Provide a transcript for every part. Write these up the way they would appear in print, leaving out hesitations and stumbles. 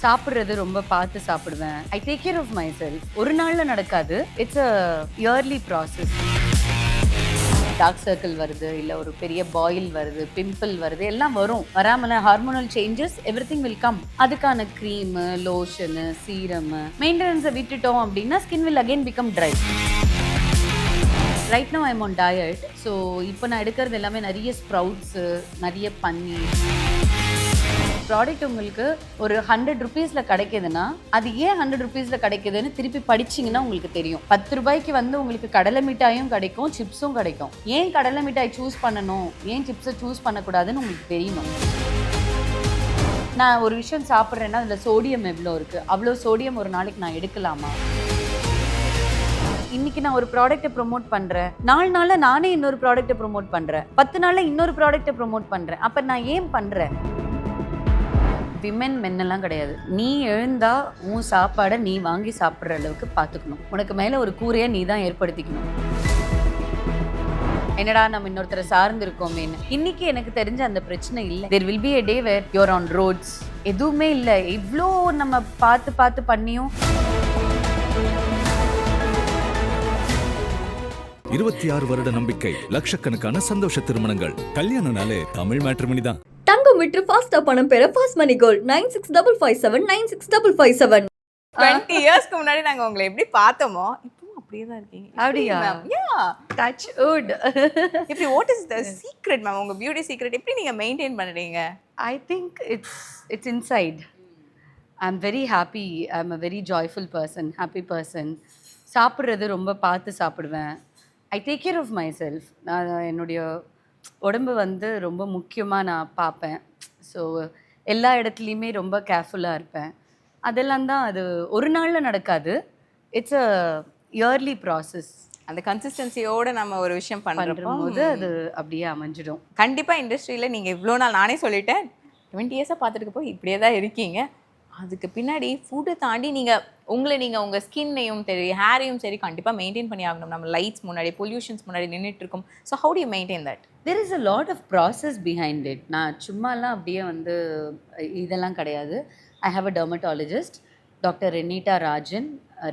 சாப்பிடுறது ரொம்ப பார்த்து சாப்பிடுவேன். I take care of myself. ஒரு நாள்ல நடக்காது. It's a yearly process. Dark circle வருது, இல்ல ஒரு பெரிய பாயில் வருது, பிம்பிள் வருது, எல்லாம் வரும். வராமல hormonal changes everything will come. அதுக்கான க்ரீம், லோஷன், சீரம், மெயின்டெனன்ஸை விட்டுட்டோம் அப்படின்னா skin will again become dry. Right now I am on diet. So இப்போ நான் எடுக்கிறது எல்லாமே நிறைய ஸ்ப்ரவுட்ஸு, நிறைய பன்னீர். ப்ராடக்ட் உங்களுக்கு ஒரு 100 ருபீஸில் கிடைக்குதுன்னா அது ஏன் 100 ருபீஸில் கிடைக்குதுன்னு திருப்பி படிச்சிங்கன்னா உங்களுக்கு தெரியும். 10 ரூபாய்க்கு வந்து உங்களுக்கு கடலை மிட்டாயும் கிடைக்கும், சிப்ஸும் கிடைக்கும். ஏன் கடலை மிட்டாய் சூஸ் பண்ணணும், ஏன் சிப்ஸை சூஸ் பண்ணக்கூடாதுன்னு உங்களுக்கு தெரியணும். நான் ஒரு விஷயம் சாப்பிட்றேன்னா அதில் சோடியம் எவ்வளோ இருக்குது, அவ்வளோ சோடியம் ஒரு நாளைக்கு நான் எடுக்கலாமா? இன்னைக்கு நான் ஒரு ப்ராடக்ட்டை ப்ரொமோட் பண்ணுறேன், 4 நாளில் நானே இன்னொரு ப்ராடக்ட்டை ப்ரொமோட் பண்ணுறேன், 10 நாளில் இன்னொரு ப்ராடக்ட்டை ப்ரொமோட் பண்ணுறேன். அப்போ நான் ஏன் பண்ணுறேன்? விமென் மென்னெல்லாம் கிடையாது. நீ எழுந்தா உன் சாப்பாடை நீ வாங்கி சாப்பிட்ற அளவுக்கு பார்த்துக்கணும். உனக்கு மேலே ஒரு கூரையை நீ தான் ஏற்படுத்திக்கணும். என்னடா நம்ம இன்னொருத்தரை சார்ந்து இருக்கோமேன்னு. இன்னைக்கு எனக்கு தெரிஞ்ச அந்த பிரச்சனை இல்லை. there will be a day where you're on roads. எதுவுமே இல்லை. இவ்வளோ நம்ம பார்த்து பண்ணியும் 26 வருட நம்பிக்கை, லட்சக்கணக்கான சந்தோஷ திருமணங்கள். கல்யாணம்னாலே தமிழ் மேட்ரிமோனி தான். தங்கம் விற்று ஃபாஸ்டா பணம் பெற ஃபாஸ்ட் மணி கோல்ட் 9655796557. 20 இயர்ஸ்க்கு முன்னாடி நாங்க உங்களை எப்படி பார்த்தோமோ இப்பவும் அப்படியே தான் இருக்கீங்க. அப்படியா? Touch wood. இப்படி what is the secret ma'am, உங்க பியூட்டி சீக்ரெட் எப்படி நீங்க மெயின்டைன் பண்றீங்க? I think it's inside. I'm very happy. I'm a very joyful person, happy person. சாப்பிட்றது ரொம்ப பார்த்து சாப்பிடுவேன். I take care of myself. நான் என்னுடைய உடம்பு வந்து ரொம்ப முக்கியமாக நான் பார்ப்பேன். ஸோ எல்லா இடத்துலையுமே ரொம்ப கேர்ஃபுல்லாக இருப்பேன். அதெல்லாம் தான். அது ஒரு நாளில் நடக்காது. It's a yearly process. அந்த கன்சிஸ்டன்சியோட நம்ம ஒரு விஷயம் பண்ணும்போது அது அப்படியே அமைஞ்சிடும். கண்டிப்பா இண்டஸ்ட்ரியில நீங்க இவ்வளோ நாள், நானே சொல்லிட்டேன் 20 இயர்ஸாக பார்த்துட்டு போய் இப்படியே தான் இருக்கீங்க. அதுக்கு பின்னாடி ஃபுட்டை தாண்டி நீங்கள் உங்கள் ஸ்கின்னையும் சரி, ஹேரையும் சரி கண்டிப்பாக மெயின்டைன் பண்ணி ஆகணும். நம்ம லைட்ஸ் முன்னாடி, பொல்யூஷன்ஸ் முன்னாடி நின்றுட்டு இருக்கோம். So how do you maintain that? There is a lot of process behind it. நான் சும்மாலாம் அப்படியே வந்து இதெல்லாம் கிடையாது. I have a dermatologist, doctor Renita Rajan,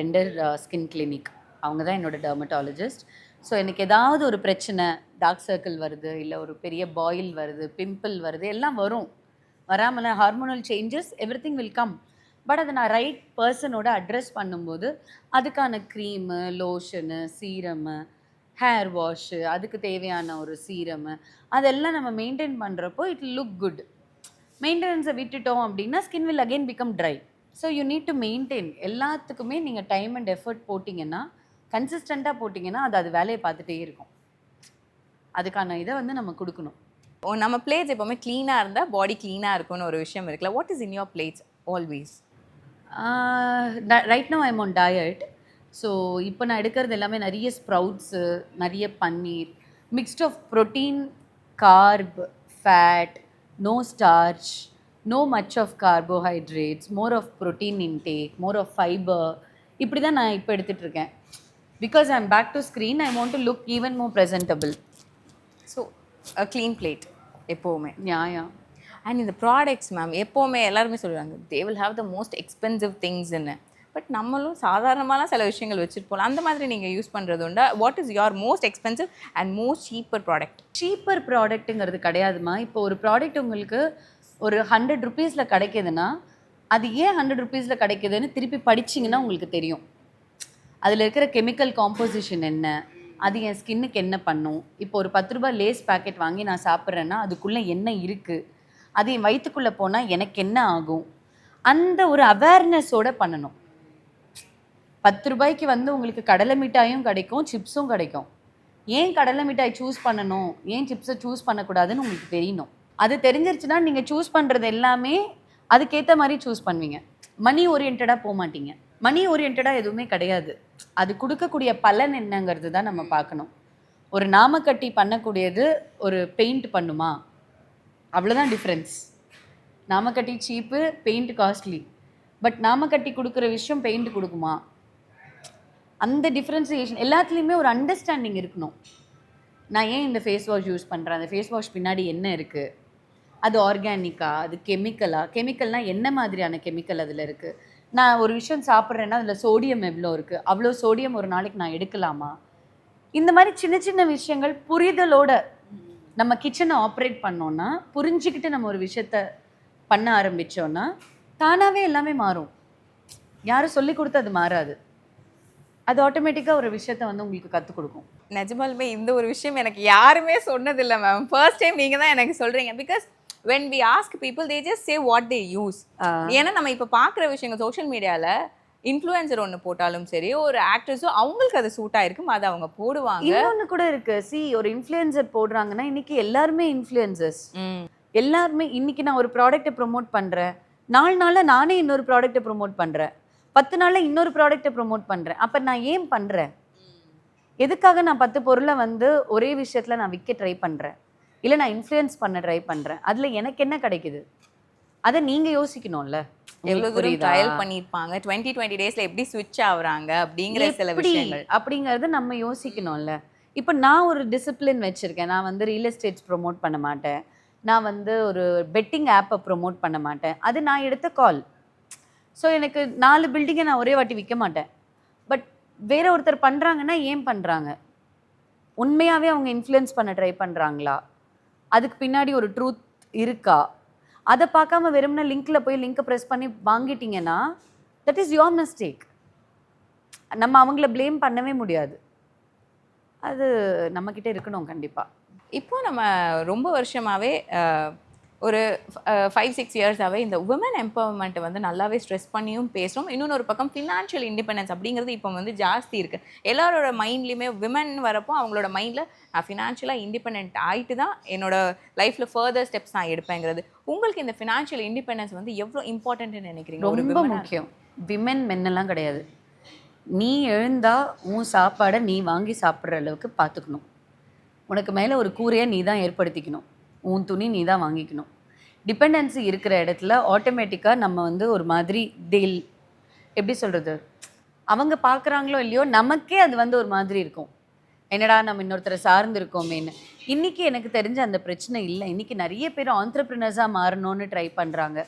render skin clinic. அவங்க தான் என்னோட டெர்மட்டாலஜிஸ்ட். ஸோ எனக்கு ஏதாவது ஒரு பிரச்சனை, டார்க் சர்க்கிள் வருது, இல்லை ஒரு பெரிய பாயில் வருது, பிம்பிள் வருது, எல்லாம் வரும். வராமல hormonal changes everything will come. But அதை நான் ரைட் பர்சனோட அட்ரெஸ் பண்ணும்போது அதுக்கான cream, lotion, serum, hair wash, அதுக்கு தேவையான ஒரு சீரமு, அதெல்லாம் நம்ம மெயின்டைன் பண்ணுறப்போ இட் லுக் குட். மெயின்டெனன்ஸை விட்டுட்டோம் அப்படின்னா skin will again become try. So you need to maintain. எல்லாத்துக்குமே நீங்கள் டைம் அண்ட் எஃபர்ட் போட்டிங்கன்னா, கன்சிஸ்டண்ட்டாக போட்டிங்கன்னா அது வேலையை பார்த்துட்டே இருக்கும். அதுக்கான இதை வந்து நம்ம கொடுக்கணும். நம்ம பிளேட்ஸ் எப்போவுமே க்ளீனாக இருந்தால் பாடி க்ளீனாக இருக்கும்னு ஒரு விஷயம் இருக்குல்ல. What is in your plates always? Right now I am on diet. So இப்போ நான் எடுக்கிறது எல்லாமே நிறைய ஸ்ப்ரவுட்ஸு, நிறைய paneer, mixed of protein, carb, fat, no starch, no much of carbohydrates, more of protein intake, more of fibre. இப்படி தான் நான் இப்போ எடுத்துகிட்ருக்கேன். Because I am back to screen, I want to look even more presentable. So clean plate எப்போவுமே நியாயம். And இந்த products ma'am எப்போவுமே எல்லாருமே சொல்லுவாங்க they will have the most expensive திங்ஸ்ன்னு. பட் நம்மளும் சாதாரணமான சில விஷயங்கள் வச்சுட்டு போகலாம். அந்த மாதிரி நீங்கள் யூஸ் பண்ணுறது உண்டா? What is your most expensive and most cheaper product? Cheaper ப்ராடக்ட்டுங்கிறது கிடையாதுமா. இப்போ ஒரு ப்ராடக்ட் உங்களுக்கு ஒரு 100 ருபீஸில் கிடைக்கிதுன்னா அது ஏன் 100 ருபீஸில் கிடைக்குதுன்னு திருப்பி படிச்சிங்கன்னா உங்களுக்கு தெரியும். அதில் இருக்கிற கெமிக்கல் காம்போசிஷன் என்ன, அது என் ஸ்கின்னுக்கு என்ன பண்ணும். இப்போ ஒரு 10 ரூபாய் லேஸ் பேக்கெட் வாங்கி நான் சாப்பிட்றேன்னா அதுக்குள்ளே என்ன இருக்குது, அது என் வயிற்றுக்குள்ளே போனால் எனக்கு என்ன ஆகும், அந்த ஒரு அவேர்னஸோடு பண்ணணும். 10 ரூபாய்க்கு வந்து உங்களுக்கு கடலை மிட்டாயும் கிடைக்கும், சிப்ஸும் கிடைக்கும். ஏன் கடலை மிட்டாய் சூஸ் பண்ணணும், ஏன் சிப்ஸை சூஸ் பண்ணக்கூடாதுன்னு உங்களுக்கு தெரியணும். அது தெரிஞ்சிருச்சுன்னா நீங்கள் சூஸ் பண்ணுறது எல்லாமே அதுக்கேற்ற மாதிரி சூஸ் பண்ணுவீங்க. மணி ஓரியன்டாக போக மாட்டீங்க. மணி ஓரியன்டாக எதுவுமே கிடையாது. அது கொடுக்கக்கூடிய பலன் என்னங்கிறது தான் நம்ம பார்க்கணும். ஒரு நாமக்கட்டி பண்ணக்கூடியது ஒரு பெயிண்ட் பண்ணுமா, அவ்வளோதான் டிஃப்ரென்ஸ். நாமக்கட்டி சீப்பு, பெயிண்ட் காஸ்ட்லி. பட் நாமக்கட்டி கொடுக்குற விஷயம் பெயிண்ட் கொடுக்குமா, அந்த டிஃப்ரென்சியேஷன் எல்லாத்துலேயுமே ஒரு அண்டர்ஸ்டாண்டிங் இருக்கணும். நான் ஏன் இந்த ஃபேஸ் வாஷ் யூஸ் பண்ணுறேன், அந்த ஃபேஸ் வாஷ் பின்னாடி என்ன இருக்குது, அது ஆர்கானிக்கா, அது கெமிக்கலா, கெமிக்கல்னா என்ன மாதிரியான கெமிக்கல் அதில் இருக்குது, நான் ஒரு விஷயம் சாப்பிட்றேன்னா அதில் சோடியம் எவ்வளோ இருக்குது, அவ்வளோ சோடியம் ஒரு நாளைக்கு நான் எடுக்கலாமா, இந்த மாதிரி சின்ன சின்ன விஷயங்கள் புரிதலோட நம்ம கிச்சனை ஆப்ரேட் பண்ணோன்னா, புரிஞ்சுக்கிட்டு நம்ம ஒரு விஷயத்த பண்ண ஆரம்பித்தோன்னா தானாகவே எல்லாமே மாறும். யாரும் சொல்லி கொடுத்து அது மாறாது. அது ஆட்டோமேட்டிக்காக ஒரு விஷயத்த வந்து உங்களுக்கு கற்றுக் கொடுக்கும். நிஜமாலுமே இந்த ஒரு விஷயம் எனக்கு யாருமே சொன்னதில்லை மேம். ஃபர்ஸ்ட் டைம் நீங்கள் தான் எனக்கு சொல்கிறீங்க. Because when we ask people they just say what they use. ஏன்னா நம்ம இப்போ பார்க்குற விஷயங்கள் சோஷியல் மீடியாவில் இன்ஃப்ளூயன்சர் ஒன்று போட்டாலும் சரி, ஒரு ஆக்ட்ரஸும் அவங்களுக்கு அது சூட் ஆயிருக்கும், அதை அவங்க போடுவாங்க. இன்னொன்று கூட இருக்கு. ஒரு இன்ஃப்ளூயன்சர் போடுறாங்கன்னா இன்னைக்கு எல்லாருமே இன்ஃப்ளூயன்சர்ஸ். எல்லாருமே இன்னைக்கு நான் ஒரு ப்ராடக்ட்டை ப்ரொமோட் பண்ணுறேன், 4 நாளில் நானே இன்னொரு ப்ராடக்ட்டை ப்ரொமோட் பண்ணுறேன், 10 நாளில் இன்னொரு ப்ராடக்ட்டை ப்ரொமோட் பண்ணுறேன். அப்போ நான் ஏன் பண்ணுறேன்? எதுக்காக நான் 10 பொருளை வந்து ஒரே விஷயத்தில் நான் விற்க ட்ரை பண்ணுறேன், இல்லை நான் இன்ஃப்ளூயன்ஸ் பண்ண ட்ரை பண்ணுறேன், அதில் எனக்கு என்ன கிடைக்குது? அதை நீங்கள் யோசிக்கணும்ல. எவ்வளோ தூரம் ட்ரையல் பண்ணியிருப்பாங்க, 20 டேஸில் எப்படி ஸ்விட்ச் ஆகுறாங்க அப்படிங்கிற சில விஷயங்கள் அப்படிங்கிறது நம்ம யோசிக்கணும்ல. இப்போ நான் ஒரு டிசிப்ளின் வச்சுருக்கேன். நான் வந்து ரியல் எஸ்டேட்ஸ் ப்ரொமோட் பண்ண மாட்டேன், நான் வந்து ஒரு பெட்டிங் ஆப்பை ப்ரொமோட் பண்ண மாட்டேன். அது நான் எடுத்த கால். ஸோ எனக்கு 4 பில்டிங்கை நான் ஒரே வாட்டி விற்க மாட்டேன். பட் வேற ஒருத்தர் பண்ணுறாங்கன்னா ஏன் பண்ணுறாங்க? உண்மையாகவே அவங்க இன்ஃப்ளூயன்ஸ் பண்ண ட்ரை பண்ணுறாங்களா? அதுக்கு பின்னாடி ஒரு ட்ரூத் இருக்கா? அதை பார்க்காம வெறும்னா லிங்க்கில் போய் லிங்க்கை ப்ரெஸ் பண்ணி வாங்கிட்டீங்கன்னா தட் இஸ் யோர் மிஸ்டேக். நம்ம அவங்கள ப்ளேம் பண்ணவே முடியாது. அது நம்மக்கிட்ட இருக்கணும் கண்டிப்பாக. இப்போ நம்ம ரொம்ப வருஷமாகவே ஒரு 5-6 இயர்ஸாகவே இந்த உமன் எம்பவர்மெண்ட்டை வந்து நல்லாவே ஸ்ட்ரெஸ் பண்ணியும் பேசுகிறோம். இன்னொன்று ஒரு பக்கம் ஃபினான்ஷியல் இண்டிபெண்டன்ஸ் அப்படிங்கிறது இப்போ வந்து ஜாஸ்தி இருக்குது. எல்லாரோட மைண்ட்லேயுமே விமன் வரப்போ அவங்களோட மைண்டில் நான் ஃபினான்ஷியலாக இண்டிபெண்ட் ஆகிட்டு தான் என்னோட லைஃப்பில் ஃபர்தர் ஸ்டெப்ஸ் நான் எடுப்பேங்கிறது. உங்களுக்கு இந்த ஃபினான்ஷியல் இண்டிபெண்டன்ஸ் வந்து எவ்வளோ இம்பார்ட்டன்ட்னு நினைக்கிறீங்க? ரொம்ப முக்கியம். விமன் மென்னெல்லாம் கிடையாது. நீ எழுந்தா உன் சாப்பாடை நீ வாங்கி சாப்பிட்ற அளவுக்கு பார்த்துக்கணும். உனக்கு மேலே ஒரு கூரையை நீ தான் ஏற்படுத்திக்கணும். உன் துணி நீ தான் வாங்கிக்கணும். டிபெண்டன்சி இருக்கிற இடத்துல ஆட்டோமேட்டிக்காக நம்ம வந்து ஒரு மாதிரி எப்படி சொல்கிறது, அவங்க பார்க்குறாங்களோ இல்லையோ நமக்கே அது வந்து ஒரு மாதிரி இருக்கும். என்னடா நம்ம இன்னொருத்தரை சார்ந்து இருக்கோமேன்னு. இன்றைக்கி எனக்கு தெரிஞ்ச அந்த பிரச்சனை இல்லை. இன்றைக்கி நிறைய பேர் ஆண்டர்ப்ரினர்ஸாக மாறணும்னு ட்ரை பண்ணுறாங்க.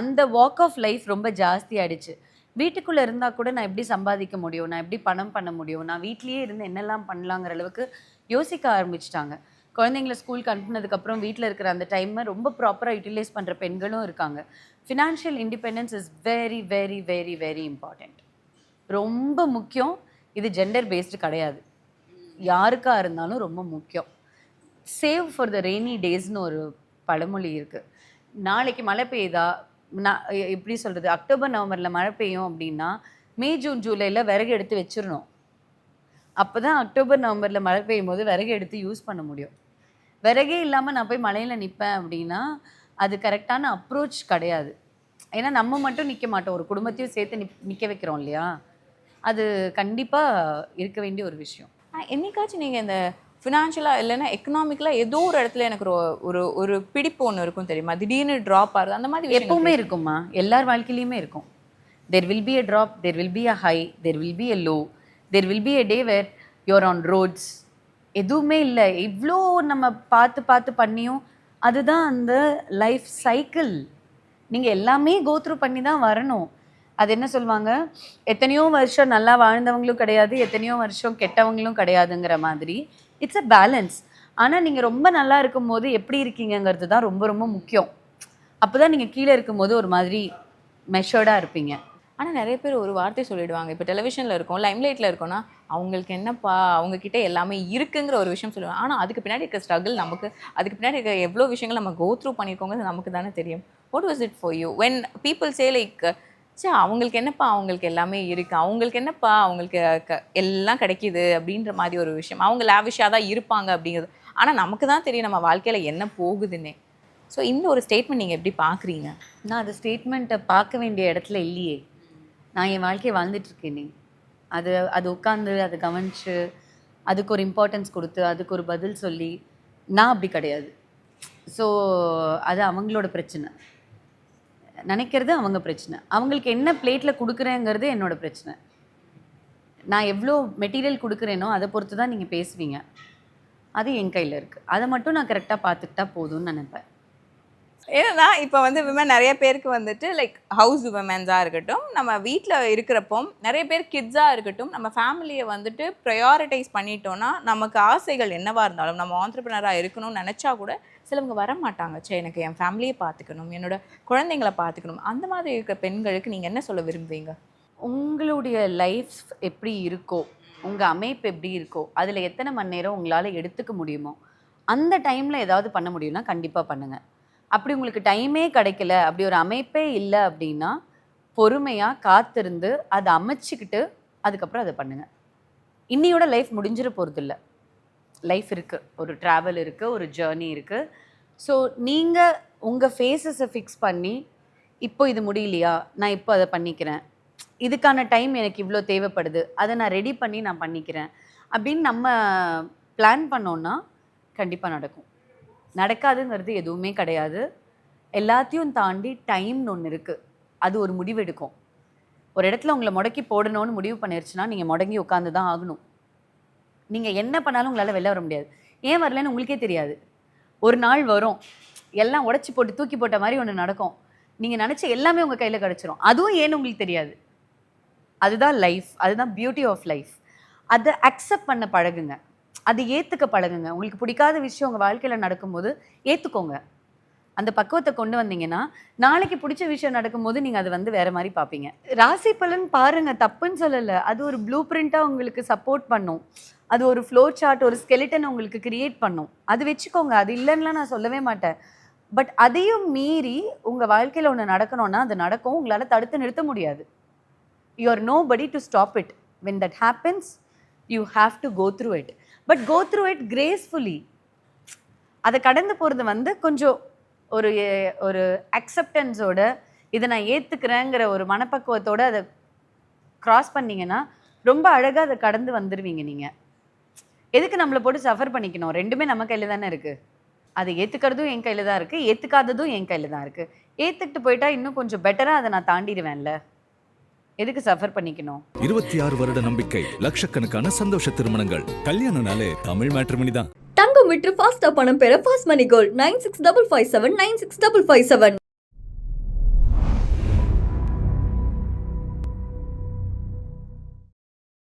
அந்த வாக் ஆஃப் லைஃப் ரொம்ப ஜாஸ்தி ஆகிடுச்சு. வீட்டுக்குள்ளே இருந்தால் கூட நான் எப்படி சம்பாதிக்க முடியும், நான் எப்படி பணம் பண்ண முடியும், நான் வீட்லேயே இருந்து என்னெல்லாம் பண்ணலாங்கிற அளவுக்கு யோசிக்க ஆரம்பிச்சிட்டாங்க. குழந்தைங்கள ஸ்கூலுக்கு அனுப்புனதுக்கப்புறம் வீட்டில் இருக்கிற அந்த டைமை ரொம்ப ப்ராப்பராக யூட்டிலைஸ் பண்ணுற பெண்களும் இருக்காங்க. Financial independence is very very very very important. ரொம்ப முக்கியம். இது ஜெண்டர் பேஸ்டு கிடையாது, யாருக்காக இருந்தாலும் ரொம்ப முக்கியம். சேவ் ஃபார் த ரெய்னி டேஸ்னு ஒரு பழமொழி இருக்குது. நாளைக்கு மழை பெய்யுதா, நான் எப்படி சொல்கிறது, அக்டோபர் நவம்பரில் மழை பெய்யும் அப்படின்னா மே ஜூன் ஜூலையில் விறகு எடுத்து வச்சிடணும். அப்போ தான் அக்டோபர் நவம்பரில் மழை பெய்யும் போது விறகு எடுத்து யூஸ் பண்ண முடியும். விறகே இல்லாமல் நான் போய் மழையில் நிற்பேன் அப்படின்னா அது கரெக்டான அப்ரோச் கிடையாது. ஏன்னா நம்ம மட்டும் நிற்க மாட்டோம், ஒரு குடும்பத்தையும் சேர்த்து நிற்க வைக்கிறோம் இல்லையா. அது கண்டிப்பாக இருக்க வேண்டிய ஒரு விஷயம். என்னைக்காச்சும் நீங்கள் இந்த ஃபினான்ஷியலாக இல்லைன்னா எக்கனாமிக்கலாக ஏதோ ஒரு இடத்துல எனக்கு ஒரு ஒரு பிடிப்பு ஒன்று இருக்கும் தெரியுமா, திடீர்னு ட்ராப் ஆகுது, அந்த மாதிரி எப்பவுமே இருக்குமா, எல்லார் வாழ்க்கையிலையுமே இருக்கும். There will be a drop, there will be a high, there will be a low, there will be a day where you're on roads. எதுவுமே இல்லை. இவ்வளோ நம்ம பார்த்து பார்த்து பண்ணியும் அதுதான் அந்த லைஃப் சைக்கிள். நீங்கள் எல்லாமே கோத்ரூ பண்ணி தான் வரணும். அது என்ன சொல்லுவாங்க, எத்தனையோ வருஷம் நல்லா வாழ்ந்தவங்களும் கிடையாது, எத்தனையோ வருஷம் கெட்டவங்களும் கிடையாதுங்கிற மாதிரி இட்ஸ் அ பேலன்ஸ். ஆனால் நீங்கள் ரொம்ப நல்லா இருக்கும்போது எப்படி இருக்கீங்கிறது தான் ரொம்ப ரொம்ப முக்கியம். அப்போ தான் நீங்கள் கீழே இருக்கும்போது ஒரு மாதிரி மெஷர்டாக இருப்பீங்க. ஆனால் நிறைய பேர் ஒரு வார்த்தை சொல்லிடுவாங்க. இப்போ டெலிவிஷனில் இருக்கோம், லைம்லைட்டில் இருக்கோன்னா அவங்களுக்கு என்னப்பா அவங்கக்கிட்ட எல்லாமே இருக்குங்கிற ஒரு விஷயம் சொல்லுவாங்க. ஆனால் அதுக்கு பின்னாடி இருக்க ஸ்ட்ரகிள் நமக்கு, அதுக்கு பின்னாடி இருக்க எவ்வளோ விஷயங்கள் நம்ம கோ த்ரூ பண்ணியிருக்கோங்கிறது நமக்கு தானே தெரியும். What was it for you when people say like அவங்களுக்கு என்னப்பா அவங்களுக்கு எல்லாமே இருக்குது, அவங்களுக்கு என்னப்பா அவங்களுக்கு எல்லாம் கிடைக்கிது அப்படின்ற மாதிரி ஒரு விஷயம், அவங்க லேவிஷாக தான் இருப்பாங்க அப்படிங்கிறது. ஆனால் நமக்கு தான் தெரியும் நம்ம வாழ்க்கையில் என்ன போகுதுன்னே. ஸோ இந்த ஒரு ஸ்டேட்மெண்ட் நீங்கள் எப்படி பார்க்குறீங்க? நான் அந்த ஸ்டேட்மெண்ட்டை பார்க்க வேண்டிய இடத்துல இல்லையே. நான் என் வாழ்க்கையை வாழ்ந்துட்டுருக்கேனே. அது உட்காந்து அதை கவனித்து அதுக்கு ஒரு இம்பார்ட்டன்ஸ் கொடுத்து அதுக்கு ஒரு பதில் சொல்லி நான் அப்படி கிடையாது. ஸோ அது அவங்களோட பிரச்சனை, நினைக்கிறது அவங்க பிரச்சனை. அவங்களுக்கு என்ன பிளேட்டில் கொடுக்குறேங்கிறது என்னோட பிரச்சனை. நான் எவ்வளோ மெட்டீரியல் கொடுக்குறேனோ அதை பொறுத்து தான் நீங்கள் பேசுவீங்க. அது என் கையில் இருக்குது. அதை மட்டும் நான் கரெக்டாக பார்த்துக்கிட்டா போதும்னு நினைப்பேன். ஏன்னா இப்போ வந்து விமன் நிறைய பேருக்கு வந்துட்டு லைக் ஹவுஸ் விமன்ஸாக இருக்கட்டும், நம்ம வீட்டில் இருக்கிறப்போ நிறைய பேர் கிட்ஸாக இருக்கட்டும், நம்ம ஃபேமிலியை வந்துட்டு ப்ரையாரிட்டைஸ் பண்ணிட்டோன்னா நமக்கு ஆசைகள் என்னவாக இருந்தாலும் நம்ம ஆண்டர்ப்ரனராக இருக்கணும்னு நினச்சா கூட சிலவங்க வர மாட்டாங்க. சரி, எனக்கு என் ஃபேமிலியை பார்த்துக்கணும், என்னோட குழந்தைங்களை பார்த்துக்கணும். அந்த மாதிரி இருக்கிற பெண்களுக்கு நீங்கள் என்ன சொல்ல விரும்புவீங்க? உங்களுடைய லைஃப் எப்படி இருக்கோ, உங்கள் அமைப்பு எப்படி இருக்கோ, அதில் எத்தனை மணி நேரம் உங்களால் எடுத்துக்க முடியுமோ அந்த டைமில் ஏதாவது பண்ண முடியும்னா கண்டிப்பாக பண்ணுங்கள். அப்படி உங்களுக்கு டைமே கிடைக்கல, அப்படி ஒரு அமைப்பே இல்லை அப்படின்னா பொறுமையாக காத்திருந்து அதை அமைச்சிக்கிட்டு அதுக்கப்புறம் அதை பண்ணுங்கள். இன்னியோட லைஃப் முடிஞ்சிட போகிறது இல்லை. லைஃப் இருக்குது, ஒரு ட்ராவல் இருக்குது, ஒரு ஜேர்னி இருக்குது. ஸோ நீங்கள் உங்கள் ஃபேஸஸை ஃபிக்ஸ் பண்ணி இப்போ இது முடியலையா, நான் இப்போ அதை பண்ணிக்கிறேன், இதுக்கான டைம் எனக்கு இவ்வளோ தேவைப்படுது, அதை நான் ரெடி பண்ணி நான் பண்ணிக்கிறேன் அப்படின்னு நம்ம பிளான் பண்ணோன்னா கண்டிப்பாக நடக்கும். நடக்காதுங்கிறது எதுவுமே கிடையாது. எல்லாத்தையும் தாண்டி டைம்னு ஒன்று இருக்குது, அது ஒரு முடிவு எடுக்கும். ஒரு இடத்துல உங்களை முடக்கி போடணும்னு முடிவு பண்ணிருச்சுன்னா நீங்கள் முடங்கி உட்காந்து தான் ஆகணும். நீங்கள் என்ன பண்ணாலும் உங்களால் வெளில வர முடியாது. ஏன் வரலன்னு உங்களுக்கே தெரியாது. ஒரு நாள் வரும், எல்லாம் உடச்சி போட்டு தூக்கி போட்ட மாதிரி ஒன்று நடக்கும். நீங்கள் நினச்ச எல்லாமே உங்கள் கையில் கிடச்சிரும். அதுவும் ஏன்னு உங்களுக்கு தெரியாது. அதுதான் லைஃப், அதுதான் பியூட்டி ஆஃப் லைஃப். அதை அக்செப்ட் பண்ண பழகுங்க, அதை ஏற்றுக்க பழகுங்க. உங்களுக்கு பிடிக்காத விஷயம் உங்கள் வாழ்க்கையில் நடக்கும்போது ஏற்றுக்கோங்க. அந்த பக்குவத்தை கொண்டு வந்தீங்கன்னா நாளைக்கு பிடிச்ச விஷயம் நடக்கும்போது நீங்கள் அதை வந்து வேறு மாதிரி பார்ப்பீங்க. ராசி பலன் பாருங்கள், தப்புன்னு சொல்லலை. அது ஒரு ப்ளூ பிரிண்ட்டாக உங்களுக்கு சப்போர்ட் பண்ணும். அது ஒரு ஃப்ளோ சார்ட், ஒரு ஸ்கெலிட்டன் உங்களுக்கு கிரியேட் பண்ணும். அது வச்சுக்கோங்க, அது இல்லைன்னா நான் சொல்லவே மாட்டேன். பட் அதையும் மீறி உங்கள் வாழ்க்கையில் ஒன்று நடக்கணும்னா அது நடக்கும். உங்களால் தடுத்து நிறுத்த முடியாது. You are nobody to stop it. When that happens, you have to go through it. But go through it gracefully. அதை கடந்து போகிறது வந்து கொஞ்சம் ஒரு அக்செப்டன்ஸோட, இதை நான் ஏற்றுக்கிறேங்கிற ஒரு மனப்பக்குவத்தோடு அதை க்ராஸ் பண்ணிங்கன்னா ரொம்ப அழகாக அதை கடந்து வந்துடுவீங்க. நீங்கள் எதுக்கு நம்மளை போட்டு சஃபர் பண்ணிக்கணும்? ரெண்டுமே நம்ம கையில் தானே இருக்குது. அதை ஏற்றுக்கிறதும் என் கையில் தான் இருக்குது, ஏற்றுக்காததும் என் கையில் தான் இருக்குது. ஏற்றுக்கிட்டு போயிட்டா இன்னும் கொஞ்சம் பெட்டராக அதை நான் தாண்டிடுவேன்ல. எதுக்கு சஃபர் பண்ணிக்கணும்? 26 வருட நம்பிக்கை, லட்சக்கணக்கான சந்தோஷ திருமணங்கள். கல்யாணம்னாலே தமிழ் மேட்ரிமோனி தான். தங்கம் விற்று ஃபாஸ்டா பணம் பெற ஃபாஸ்ட் மணி கோல்ட் 9655796557.